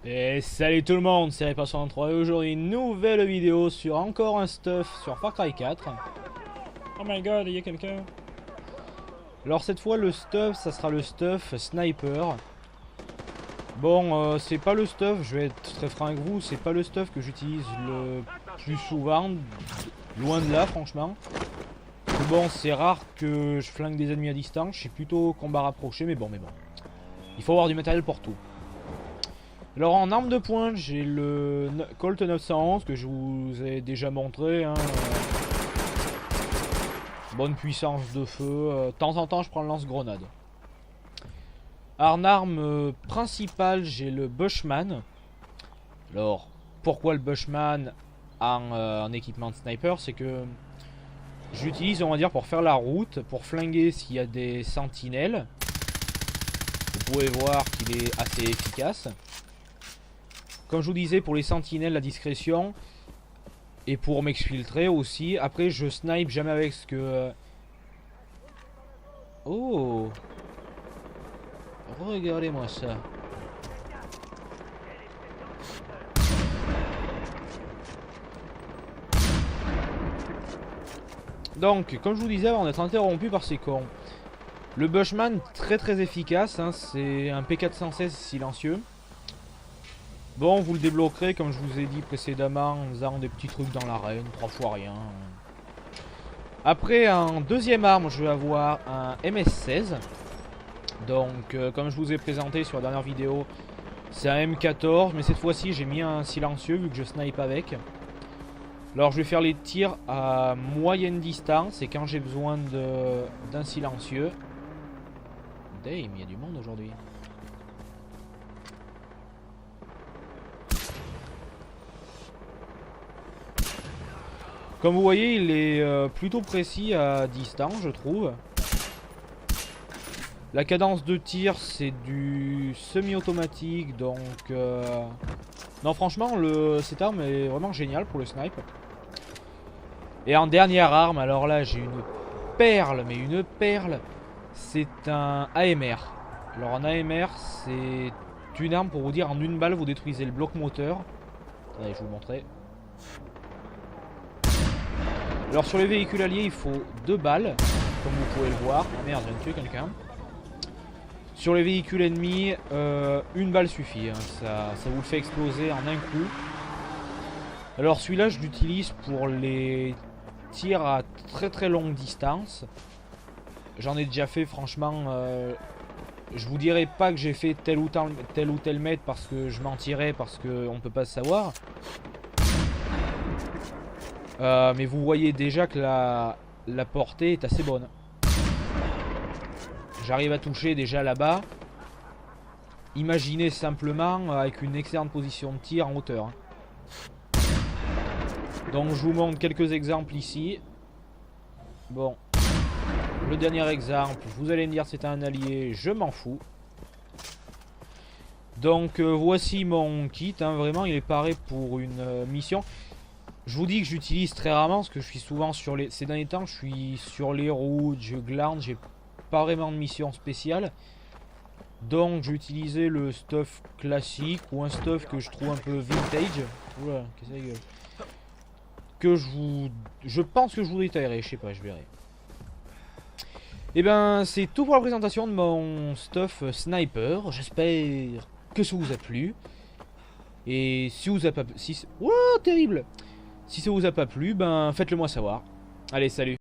Et salut tout le monde, c'est Reaper63 et aujourd'hui une nouvelle vidéo sur encore un stuff sur Far Cry 4. Oh my god, il y a quelqu'un. Alors cette fois le stuff, ça sera le stuff sniper. Bon, c'est pas le stuff, je vais être très franc avec vous, c'est pas le stuff que j'utilise le plus souvent, loin de là franchement. Bon, c'est rare que je flingue des ennemis à distance, je suis plutôt combat rapproché, mais bon. Il faut avoir du matériel pour tout. Alors en arme de pointe, j'ai le Colt 911 que je vous ai déjà montré. Hein. Bonne puissance de feu. De temps en temps, je prends le lance-grenade. En arme principale, j'ai le Bushman. Alors, pourquoi le Bushman en équipement de sniper? C'est que j'utilise, on va dire, pour faire la route, pour flinguer s'il y a des sentinelles. Vous pouvez voir qu'il est assez efficace. Comme je vous disais, pour les sentinelles, la discrétion. Et pour m'exfiltrer aussi. Après, je snipe jamais avec ce que... Oh! Regardez-moi ça. Donc, comme je vous disais avant d'être interrompu par ces cons. Le Bushman, très efficace. Hein, c'est un P416 silencieux. Bon, vous le débloquerez comme je vous ai dit précédemment en faisant des petits trucs dans l'arène, 3 fois rien. Après, en deuxième arme, je vais avoir un MS-16. Donc, comme je vous ai présenté sur la dernière vidéo, c'est un M14, mais cette fois-ci j'ai mis un silencieux vu que je snipe avec. Alors, je vais faire les tirs à moyenne distance et quand j'ai besoin d'un silencieux. Damn, il y a du monde aujourd'hui. Comme vous voyez, il est plutôt précis à distance, je trouve. La cadence de tir, c'est du semi-automatique, donc... Non, franchement, cette arme est vraiment géniale pour le snipe. Et en dernière arme, alors là, j'ai une perle, mais une perle. C'est un AMR. Alors, un AMR, c'est une arme, pour vous dire, en une balle, vous détruisez le bloc moteur. Attendez, je vais vous montrer. Alors sur les véhicules alliés il faut 2 balles, comme vous pouvez le voir. Ah merde, je viens de tuer quelqu'un. Sur les véhicules ennemis, une balle suffit, hein. Ça vous le fait exploser en un coup. Alors celui-là je l'utilise pour les tirs à très longue distance. J'en ai déjà fait franchement, je vous dirai pas que j'ai fait tel ou tel mètre parce que je mentirais, parce qu'on peut pas savoir. Mais vous voyez déjà que la portée est assez bonne. J'arrive à toucher déjà là-bas. Imaginez simplement avec une excellente position de tir en hauteur. Donc je vous montre quelques exemples ici. Bon. Le dernier exemple, vous allez me dire c'est un allié, je m'en fous. Donc voici mon kit, hein, vraiment il est paré pour une mission. Je vous dis que j'utilise très rarement parce que je suis souvent sur les... Ces derniers temps, je suis sur les routes, je glande, j'ai pas vraiment de mission spéciale. Donc j'ai utilisé le stuff classique ou un stuff que je trouve un peu vintage. Oula, qu'est-ce que c'est que je pense que je vous détaillerai, je sais pas, je verrai. Et ben c'est tout pour la présentation de mon stuff sniper. J'espère que ça vous a plu. Et si vous a pas... Si... Oh, terrible! Si ça vous a pas plu, ben faites-le moi savoir. Allez, salut!